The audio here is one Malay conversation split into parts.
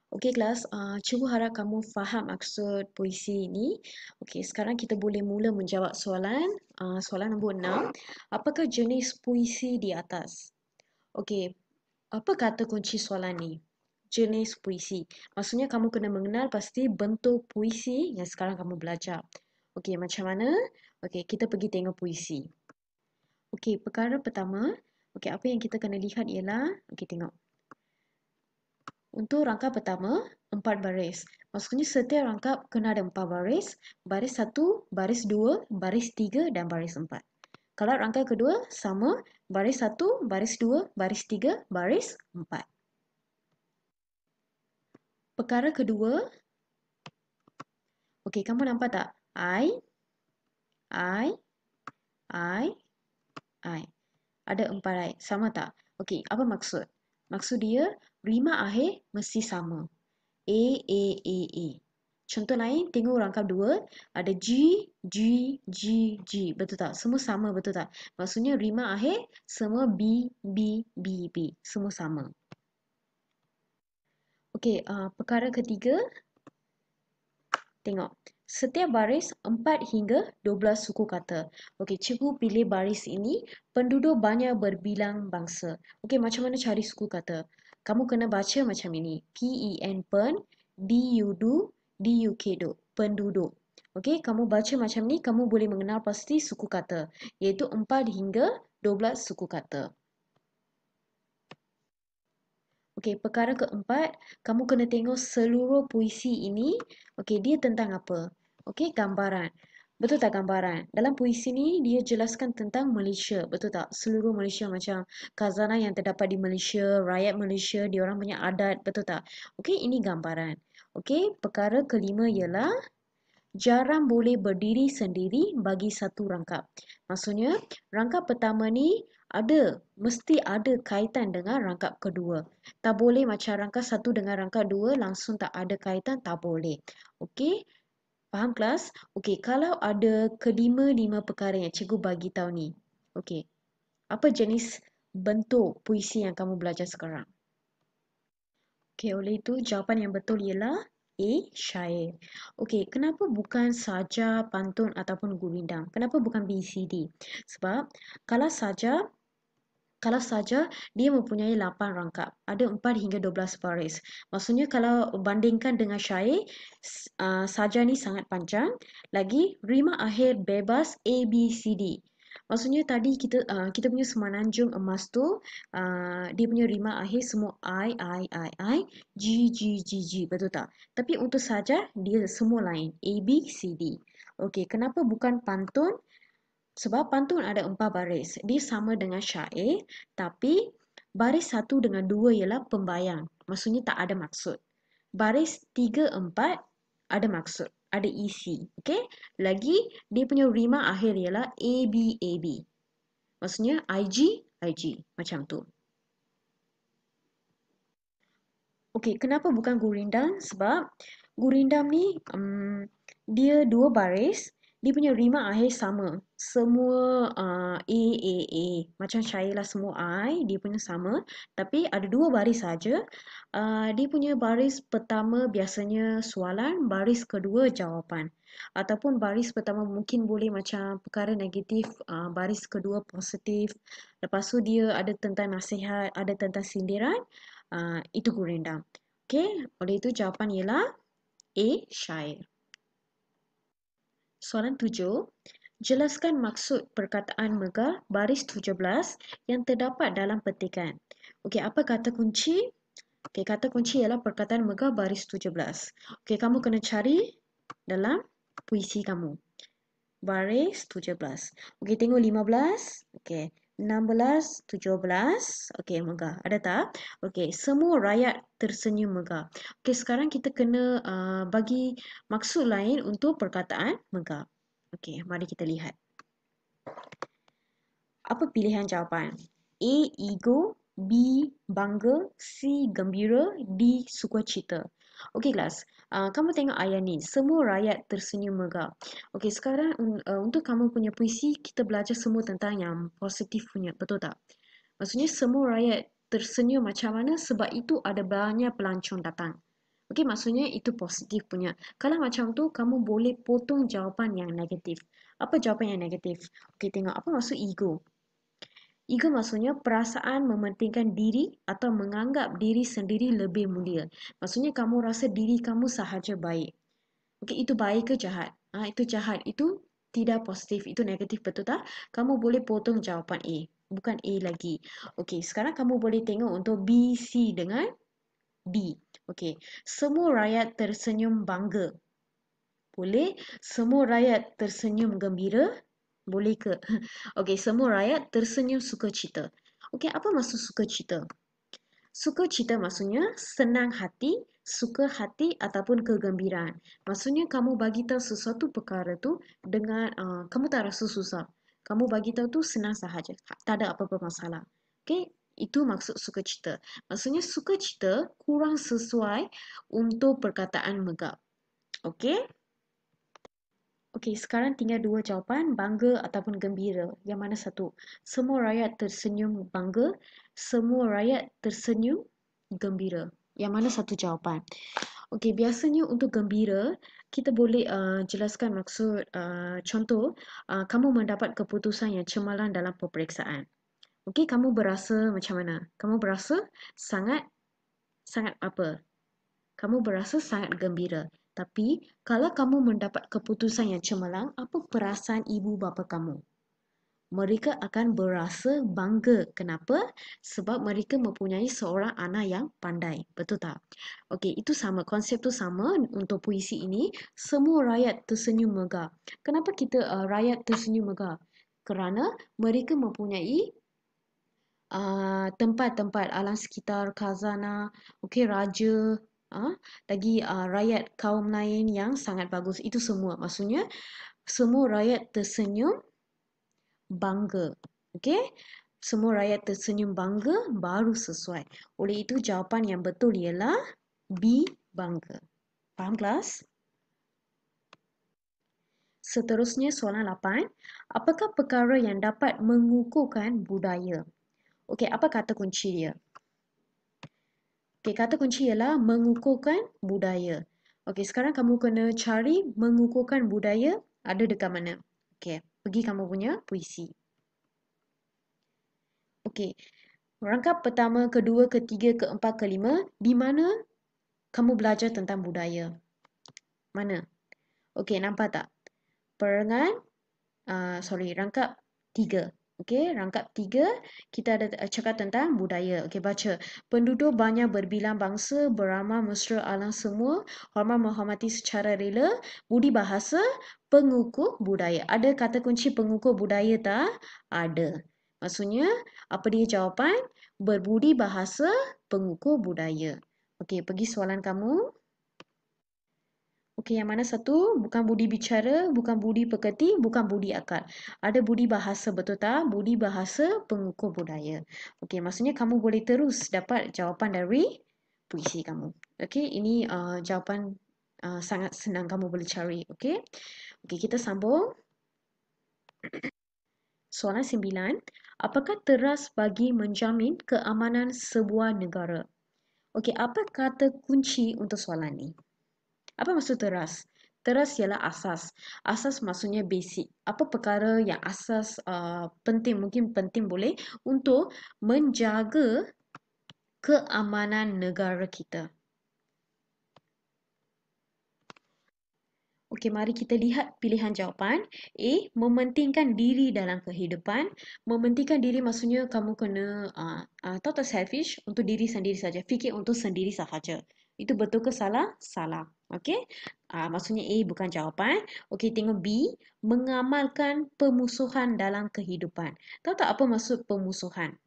Okey kelas, cikgu harap kamu faham maksud puisi ini. Okey, sekarang kita boleh mula menjawab soalan. Soalan nombor 6. Apakah jenis puisi di atas? Okey, apa kata kunci soalan ni? Jenis puisi. Maksudnya kamu kena mengenal pasti bentuk puisi yang sekarang kamu belajar. Okey, macam mana? Okey, kita pergi tengok puisi. Okey, perkara pertama, okey apa yang kita kena lihat ialah, okey tengok. Untuk rangkap pertama, 4 baris. Maksudnya setiap rangkap kena ada 4 baris. Baris 1, baris 2, baris 3 dan baris 4. Kalau rangkap kedua, sama. Baris 1, baris 2, baris 3, baris 4. Perkara kedua, okey kamu nampak tak? I, I. Ada 4 I. Sama tak? Okey, apa maksud? Maksud dia, rima akhir mesti sama. A. Contoh lain, tengok rangkap 2, ada G, G, G, G. Betul tak? Semua sama, betul tak? Maksudnya rima akhir semua B. Semua sama. Okey, perkara ketiga, tengok. Setiap baris 4 hingga 12 suku kata. Okey, cikgu pilih baris ini, penduduk banyak berbilang bangsa. Okey, macam mana cari suku kata? Kamu kena baca macam ini. P-E-N, pen, D-U-D-U, D-U-K, do. Penduduk. Okey, kamu baca macam ni, kamu boleh mengenal pasti suku kata. Iaitu 4 hingga 12 suku kata. Okey, perkara keempat, kamu kena tengok seluruh puisi ini. Okey, dia tentang apa? Okey, gambaran. Betul tak gambaran? Dalam puisi ni, dia jelaskan tentang Malaysia. Betul tak? Seluruh Malaysia macam khazanah yang terdapat di Malaysia, rakyat Malaysia, diorang punya adat. Betul tak? Okey, ini gambaran. Okey, perkara kelima ialah jarang boleh berdiri sendiri bagi satu rangkap. Maksudnya, rangkap pertama ni mesti ada kaitan dengan rangkap kedua. Tak boleh macam rangkap satu dengan rangkap dua langsung tak ada kaitan, tak boleh. Okey? Faham kelas? Okey, kalau ada kelima-lima perkara yang cikgu bagi tahu ni. Okey. Apa jenis bentuk puisi yang kamu belajar sekarang? Okey, oleh itu jawapan yang betul ialah A. Syair. Okey, kenapa bukan saja pantun ataupun gurindam? Kenapa bukan B, C, D? Sebab kalau saja dia mempunyai 8 rangkap. Ada 4 hingga 12 baris. Maksudnya kalau bandingkan dengan syair, saja ni sangat panjang. Lagi rima akhir bebas A, B, C, D. Maksudnya tadi kita punya Semenanjung Emas tu dia punya rima akhir semua I, G. Betul tak? Tapi untuk saja dia semua lain. A, B, C, D. Okey, kenapa bukan pantun? Sebab pantun ada 4 baris. Dia sama dengan syair, tapi baris 1 dengan 2 ialah pembayang. Maksudnya tak ada maksud. Baris 3, 4 ada maksud. Ada isi. Okay? Lagi, dia punya rima akhir ialah A, B. Maksudnya I, G. Macam tu. Okey, kenapa bukan gurindam? Sebab gurindam ni dia dua baris, dia punya rima akhir sama. Semua A. Macam syair lah semua I, dia punya sama. Tapi ada dua baris saja. Dia punya baris pertama biasanya soalan, baris kedua jawapan. Ataupun baris pertama mungkin boleh macam perkara negatif, baris kedua positif. Lepas tu dia ada tentang nasihat, ada tentang sindiran. Itu gurindam. Okey, oleh itu jawapan ialah A. Syair. Soalan 7. Jelaskan maksud perkataan megah baris 17 yang terdapat dalam petikan. Okey, apa kata kunci? Okey, kata kunci ialah perkataan megah baris 17. Okey, kamu kena cari dalam puisi kamu. Baris 17. Okey, tengok 15. Okey, 16, 17. Okey, megah. Ada tak? Okey, semua rakyat tersenyum megah. Okey, sekarang kita kena bagi maksud lain untuk perkataan megah. Okey, mari kita lihat. Apa pilihan jawapan? A. Ego, B. Bangga, C. Gembira, D. Sukacita. Okey kelas, kamu tengok ayat ni. Semua rakyat tersenyum megah. Okey, sekarang untuk kamu punya puisi, kita belajar semua tentang yang positif punya. Betul tak? Maksudnya semua rakyat tersenyum macam mana? Sebab itu ada banyak pelancong datang. Okey, maksudnya itu positif punya. Kalau macam tu, kamu boleh potong jawapan yang negatif. Apa jawapan yang negatif? Okey, tengok apa maksud ego. Ego maksudnya perasaan mementingkan diri atau menganggap diri sendiri lebih mulia. Maksudnya kamu rasa diri kamu sahaja baik. Okey, itu baik ke jahat? Itu jahat. Itu tidak positif. Itu negatif, betul tak? Kamu boleh potong jawapan A. Bukan A lagi. Okey, sekarang kamu boleh tengok untuk B, C dengan D. Okey, semua rakyat tersenyum bangga. Boleh? Semua rakyat tersenyum gembira? Boleh ke? Okey, semua rakyat tersenyum sukacita. Okey, apa maksud sukacita? Sukacita maksudnya senang hati, suka hati ataupun kegembiraan. Maksudnya kamu bagi tahu sesuatu perkara tu dengan kamu tak rasa susah. Kamu bagi tahu tu senang sahaja. Tak ada apa-apa masalah. Okey, itu maksud sukacita. Maksudnya sukacita kurang sesuai untuk perkataan megap. Okey? Okey, sekarang tinggal dua jawapan, bangga ataupun gembira. Yang mana satu? Semua rakyat tersenyum bangga, semua rakyat tersenyum gembira. Yang mana satu jawapan? Okey, biasanya untuk gembira, kita boleh jelaskan maksud contoh, kamu mendapat keputusan yang cemerlang dalam peperiksaan. Okey, kamu berasa macam mana? Kamu berasa sangat sangat apa? Kamu berasa sangat gembira. Tapi, kalau kamu mendapat keputusan yang cemerlang, apa perasaan ibu bapa kamu? Mereka akan berasa bangga. Kenapa? Sebab mereka mempunyai seorang anak yang pandai. Betul tak? Okey, itu sama. Konsep tu sama untuk puisi ini. Semua rakyat tersenyum megah. Kenapa kita rakyat tersenyum megah? Kerana mereka mempunyai tempat-tempat alam sekitar, khazanah, okey, raja, lagi rakyat kaum lain yang sangat bagus. Itu semua. Maksudnya, semua rakyat tersenyum bangga. Okey? Semua rakyat tersenyum bangga baru sesuai. Oleh itu, jawapan yang betul ialah B, bangga. Faham, kelas? Seterusnya, soalan 8. Apakah perkara yang dapat mengukuhkan budaya? Okey, apa kata kunci dia? Okey, kata kunci ialah mengukuhkan budaya. Okey, sekarang kamu kena cari mengukuhkan budaya ada dekat mana. Okey, pergi kamu punya puisi. Okey, rangkap pertama, kedua, ketiga, keempat, kelima, di mana kamu belajar tentang budaya? Mana? Okey, nampak tak? Perangan, rangkap 3. Okey, rangkap 3, kita ada cakap tentang budaya. Okey, baca. Penduduk banyak berbilang bangsa, beramah mesra alam semua, hormat menghormati secara rela, budi bahasa, pengukuh budaya. Ada kata kunci pengukuh budaya tak? Ada. Maksudnya, apa dia jawapan? Berbudi bahasa, pengukuh budaya. Okey, pergi soalan kamu. Okey, yang mana satu? Bukan budi bicara, bukan budi pekerti, bukan budi akal. Ada budi bahasa, betul tak? Budi bahasa pengukur budaya. Okey, maksudnya kamu boleh terus dapat jawapan dari puisi kamu. Okey, ini jawapan sangat senang kamu boleh cari. Okey, okey, kita sambung. Soalan 9. Apakah teras bagi menjamin keamanan sebuah negara? Okey, apa kata kunci untuk soalan ni? Apa maksud teras? Teras ialah asas. Asas maksudnya basic. Apa perkara yang asas penting, mungkin penting boleh untuk menjaga keamanan negara kita. Okey, mari kita lihat pilihan jawapan. A, mementingkan diri dalam kehidupan. Mementingkan diri maksudnya kamu kena tahu tak selfish untuk diri sendiri saja. Fikir untuk sendiri sahaja. Itu betul ke salah? Salah. Okey? Maksudnya A bukan jawapan. Okey, tengok B, mengamalkan pemusuhan dalam kehidupan. Tahu tak apa maksud pemusuhan?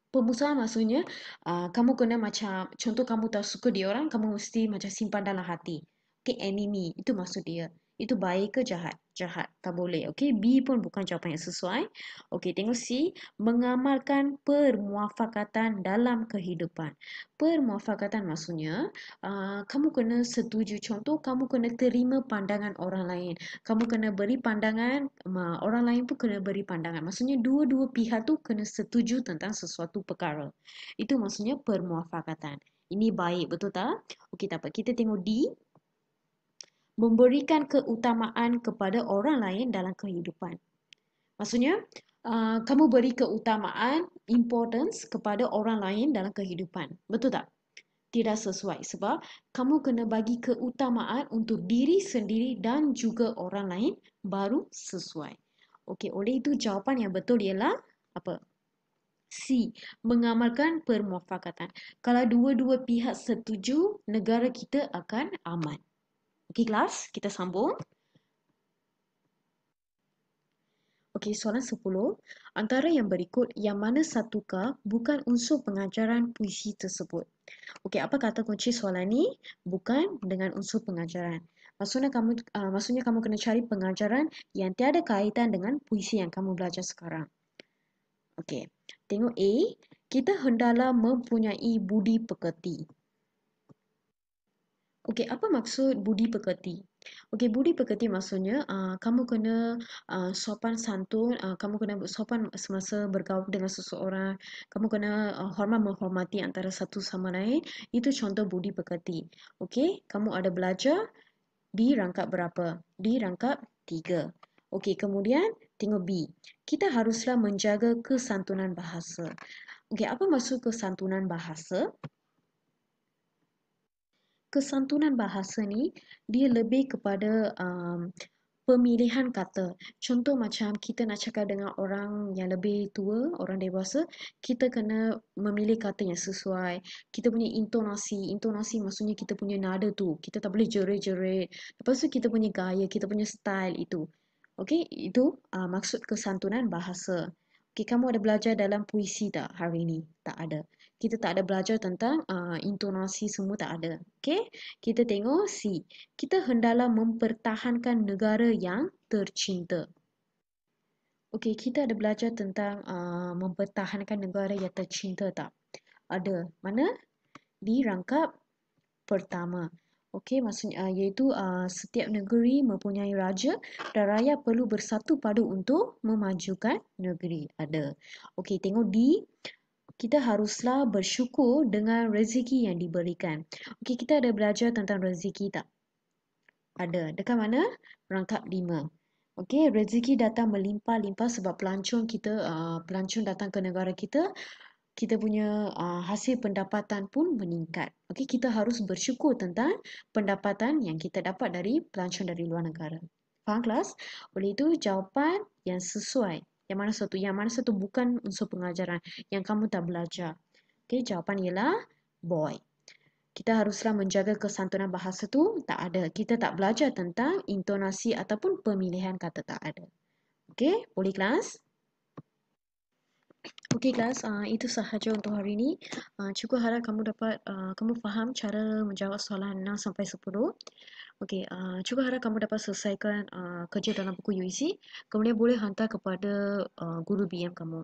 Pemusuhan maksudnya kamu kena macam, contoh kamu tak suka dia orang, kamu mesti macam simpan dalam hati. Okay, enemy. Itu maksud dia. Itu baik ke jahat? Jahat. Tak boleh. Okay, B pun bukan jawapan yang sesuai. Okay, tengok C. Mengamalkan permuafakatan dalam kehidupan. Permuafakatan maksudnya kamu kena setuju. Contoh, kamu kena terima pandangan orang lain. Kamu kena beri pandangan, orang lain pun kena beri pandangan. Maksudnya dua-dua pihak tu kena setuju tentang sesuatu perkara. Itu maksudnya permuafakatan. Ini baik, betul tak? Okey, tak apa. Kita tengok D. Memberikan keutamaan kepada orang lain dalam kehidupan. Maksudnya, kamu beri keutamaan, importance kepada orang lain dalam kehidupan. Betul tak? Tidak sesuai sebab kamu kena bagi keutamaan untuk diri sendiri dan juga orang lain baru sesuai. Okey, oleh itu jawapan yang betul ialah apa? C. Mengamalkan permufakatan. Kalau dua-dua pihak setuju, negara kita akan aman. Okey kelas, kita sambung. Okey, soalan 10. Antara yang berikut, yang mana satukah bukan unsur pengajaran puisi tersebut? Okey, apa kata kunci soalan ni? Bukan dengan unsur pengajaran. Maksudnya kamu kena cari pengajaran yang tiada kaitan dengan puisi yang kamu belajar sekarang. Okey, tengok A. Kita hendaklah mempunyai budi pekerti. Okey, apa maksud budi pekerti? Okey, budi pekerti maksudnya kamu kena sopan santun, kamu kena sopan semasa bergaul dengan seseorang, kamu kena hormat menghormati antara satu sama lain. Itu contoh budi pekerti. Okey, kamu ada belajar di rangkap berapa? Di rangkap 3. Okey, kemudian tengok B. Kita haruslah menjaga kesantunan bahasa. Okey, apa maksud kesantunan bahasa? Kesantunan bahasa ni dia lebih kepada pemilihan kata. Contoh macam kita nak cakap dengan orang yang lebih tua, orang dewasa, kita kena memilih kata yang sesuai. Kita punya intonasi, intonasi maksudnya kita punya nada tu. Kita tak boleh jerit-jerit. Lepas tu kita punya gaya, kita punya style itu. Okey, itu maksud kesantunan bahasa. Okey, kamu ada belajar dalam puisi tak hari ini? Tak ada. Kita tak ada belajar tentang intonasi semua tak ada. Okey, kita tengok C. Kita hendaklah mempertahankan negara yang tercinta. Okey, kita ada belajar tentang mempertahankan negara yang tercinta tak? Ada. Mana? Di rangkap pertama. Okey, maksudnya iaitu setiap negeri mempunyai raja dan rakyat perlu bersatu padu untuk memajukan negeri. Ada. Okey, tengok D. Kita haruslah bersyukur dengan rezeki yang diberikan. Okey, kita ada belajar tentang rezeki tak? Ada. Dekat mana? Rangkap 5. Okey, rezeki datang melimpah-limpah sebab pelancong datang ke negara kita. Kita punya hasil pendapatan pun meningkat. Okey, kita harus bersyukur tentang pendapatan yang kita dapat dari pelancong dari luar negara. Faham kelas? Oleh itu, jawapan yang sesuai. Yang mana satu? Yang mana satu bukan unsur pengajaran. Yang kamu tak belajar. Okey, jawapan ialah boy. Kita haruslah menjaga kesantunan bahasa tu. Tak ada. Kita tak belajar tentang intonasi ataupun pemilihan kata, tak ada. Okey, boleh kelas? Okey kelas, itu sahaja untuk hari ini. Cikgu harap kamu faham cara menjawab soalan 6 sampai 10. Okey, cikgu harap kamu dapat selesaikan kerja dalam buku UEC. Kemudian boleh hantar kepada guru BM kamu.